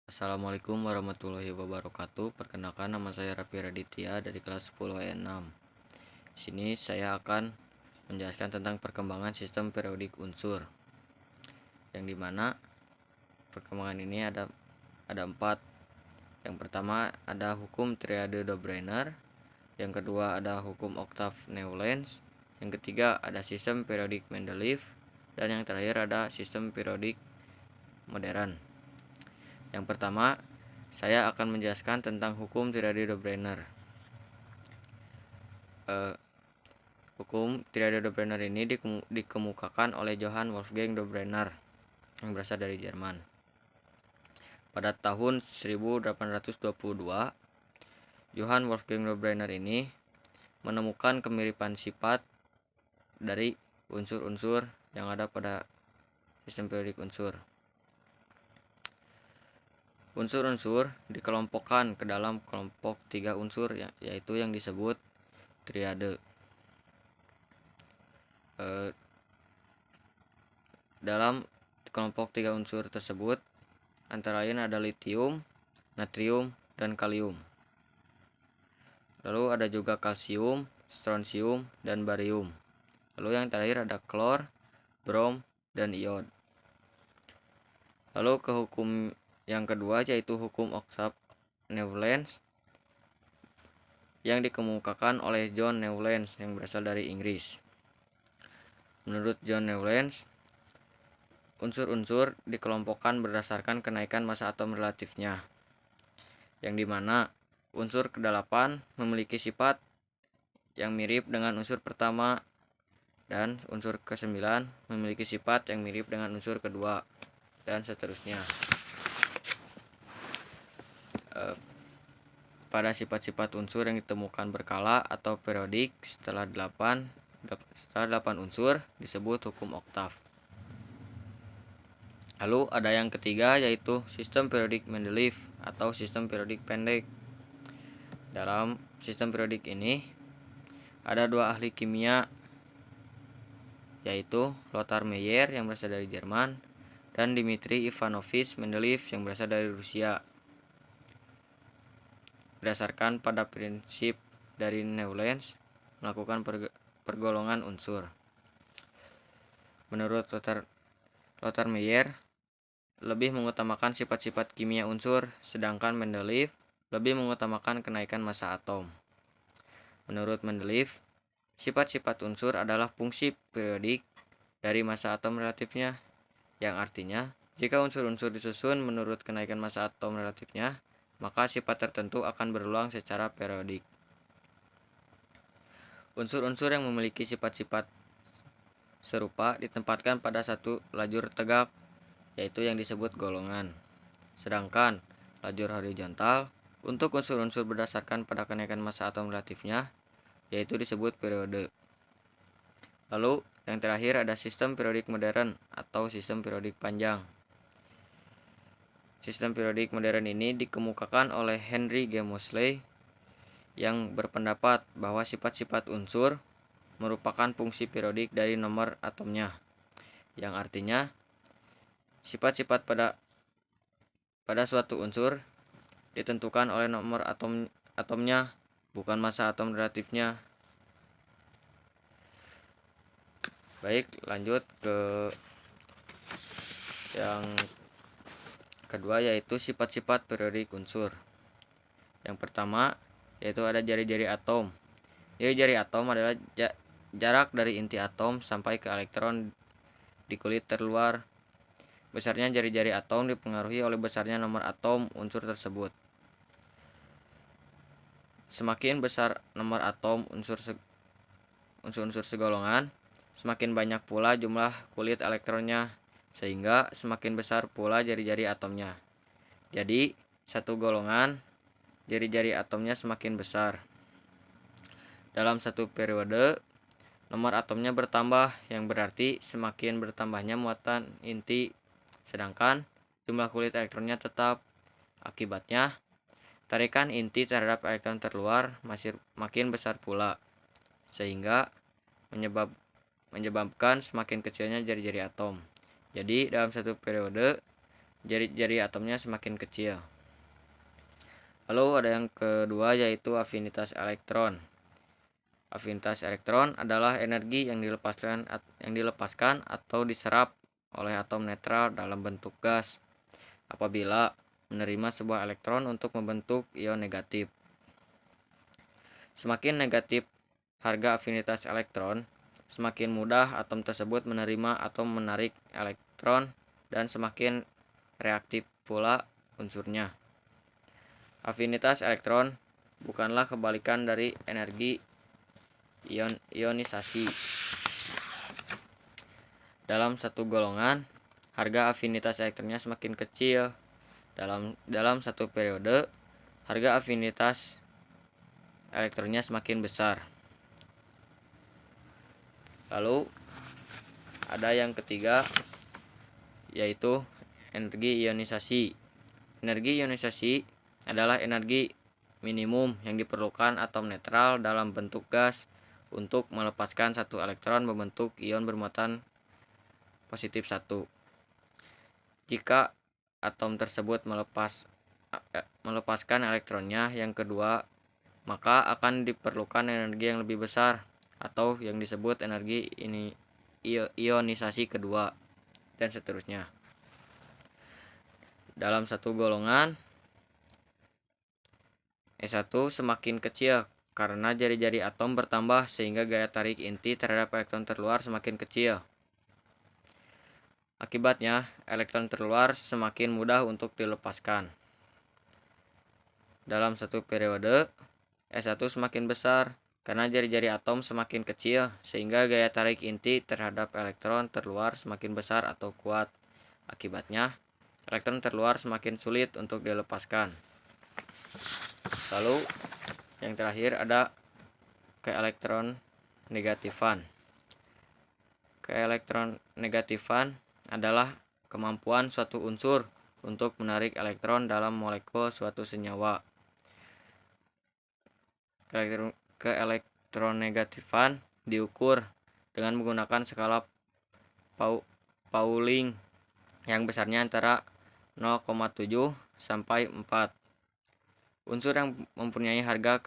Assalamualaikum warahmatullahi wabarakatuh. Perkenalkan, nama saya Raffi Raditya dari kelas 10 E6. Di sini saya akan menjelaskan tentang perkembangan sistem periodik unsur. Yang dimana perkembangan ini ada empat. Yang pertama ada hukum triade de-Brenner. Yang kedua ada hukum oktav Newlens. Yang ketiga ada sistem periodik Mendeleev. Dan yang terakhir ada sistem periodik modern. Yang pertama, saya akan menjelaskan tentang hukum triade de-Brenner. Hukum triade de-Brenner ini dikemukakan oleh Johann Wolfgang de-Brenner yang berasal dari Jerman. Pada tahun 1822, Johann Wolfgang de-Brenner ini menemukan kemiripan sifat dari unsur-unsur yang ada pada sistem periodik unsur. Unsur-unsur dikelompokkan ke dalam kelompok 3 unsur, yaitu yang disebut triade. Dalam kelompok 3 unsur tersebut antara lain ada litium, natrium, dan kalium. Lalu ada juga kalsium, strontium, dan barium. Lalu yang terakhir ada klor, brom, dan iod. Lalu ke hukum yang kedua, yaitu hukum oktav Newlens yang dikemukakan oleh John Newlens yang berasal dari Inggris. Menurut John Newlens, unsur-unsur dikelompokkan berdasarkan kenaikan massa atom relatifnya, yang dimana unsur ke-8 memiliki sifat yang mirip dengan unsur pertama dan unsur ke-9 memiliki sifat yang mirip dengan unsur kedua, dan seterusnya. Pada sifat-sifat unsur yang ditemukan berkala atau periodik setelah 8 unsur disebut hukum oktav. Lalu ada yang ketiga, yaitu sistem periodik Mendeleev atau sistem periodik pendek. Dalam sistem periodik ini ada 2 ahli kimia, yaitu Lothar Meyer yang berasal dari Jerman dan Dmitri Ivanovich Mendeleev yang berasal dari Rusia. Berdasarkan pada prinsip dari Newlens melakukan pergolongan unsur. Menurut Lothar Meyer lebih mengutamakan sifat-sifat kimia unsur, sedangkan Mendeleev lebih mengutamakan kenaikan massa atom. Menurut Mendeleev, sifat-sifat unsur adalah fungsi periodik dari massa atom relatifnya, yang artinya jika unsur-unsur disusun menurut kenaikan massa atom relatifnya, maka sifat tertentu akan berulang secara periodik. Unsur-unsur yang memiliki sifat-sifat serupa ditempatkan pada satu lajur tegak, yaitu yang disebut golongan. Sedangkan lajur horizontal untuk unsur-unsur berdasarkan pada kenaikan massa atom relatifnya, yaitu disebut periode. Lalu yang terakhir ada sistem periodik modern atau sistem periodik panjang. Sistem periodik modern ini dikemukakan oleh Henry G. Moseley yang berpendapat bahwa sifat-sifat unsur merupakan fungsi periodik dari nomor atomnya, yang artinya sifat-sifat pada suatu unsur ditentukan oleh nomor atomnya, bukan massa atom relatifnya. Baik, lanjut ke yang kedua, yaitu sifat-sifat periodik unsur. Yang pertama yaitu ada jari-jari atom. Jari-jari atom adalah jarak dari inti atom sampai ke elektron di kulit terluar. Besarnya jari-jari atom dipengaruhi oleh besarnya nomor atom unsur tersebut. Semakin besar nomor atom unsur-unsur segolongan, semakin banyak pula jumlah kulit elektronnya, sehingga semakin besar pula jari-jari atomnya. Jadi, satu golongan, jari-jari atomnya semakin besar. Dalam satu periode, nomor atomnya bertambah, yang berarti semakin bertambahnya muatan inti, sedangkan jumlah kulit elektronnya tetap. Akibatnya, tarikan inti terhadap elektron terluar makin besar pula, sehingga menyebabkan semakin kecilnya jari-jari atom. Jadi dalam satu periode, jari-jari atomnya semakin kecil. Lalu ada yang kedua yaitu afinitas elektron. Afinitas elektron adalah energi yang dilepaskan atau diserap oleh atom netral dalam bentuk gas apabila menerima sebuah elektron untuk membentuk ion negatif. Semakin negatif harga afinitas elektron, semakin mudah atom tersebut menerima atau menarik elektron dan semakin reaktif pula unsurnya. Afinitas elektron bukanlah kebalikan dari energi ionisasi. Dalam satu golongan, harga afinitas elektronnya semakin kecil. Dalam satu periode, harga afinitas elektronnya semakin besar. Lalu ada yang ketiga yaitu energi ionisasi. Energi ionisasi adalah energi minimum yang diperlukan atom netral dalam bentuk gas untuk melepaskan satu elektron membentuk ion bermuatan positif 1. Jika atom tersebut melepaskan elektronnya yang kedua, maka akan diperlukan energi yang lebih besar atau yang disebut energi ionisasi kedua, dan seterusnya. Dalam satu golongan, E1 semakin kecil karena jari-jari atom bertambah sehingga gaya tarik inti terhadap elektron terluar semakin kecil. Akibatnya, elektron terluar semakin mudah untuk dilepaskan. Dalam satu periode, E1 semakin besar karena jari-jari atom semakin kecil sehingga gaya tarik inti terhadap elektron terluar semakin besar atau kuat. Akibatnya, elektron terluar semakin sulit untuk dilepaskan. Lalu, yang terakhir ada keelektronegatifan. Keelektronegatifan adalah kemampuan suatu unsur untuk menarik elektron dalam molekul suatu senyawa. Keelektronegatifan diukur dengan menggunakan skala Pauling yang besarnya antara 0,7 sampai 4. Unsur yang mempunyai harga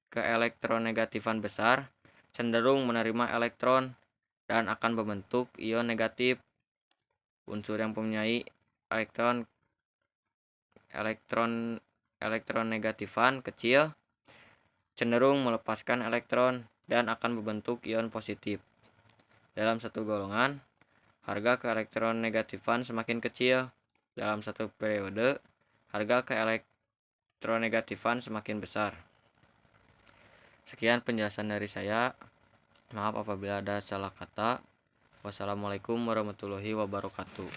keelektronegatifan besar cenderung menerima elektron dan akan membentuk ion negatif. Unsur yang mempunyai elektronegatifan kecil cenderung melepaskan elektron dan akan membentuk ion positif. Dalam satu golongan, harga keelektronegatifan semakin kecil. Dalam satu periode, harga keelektronegatifan semakin besar. Sekian penjelasan dari saya. Maaf apabila ada salah kata. Wassalamualaikum warahmatullahi wabarakatuh.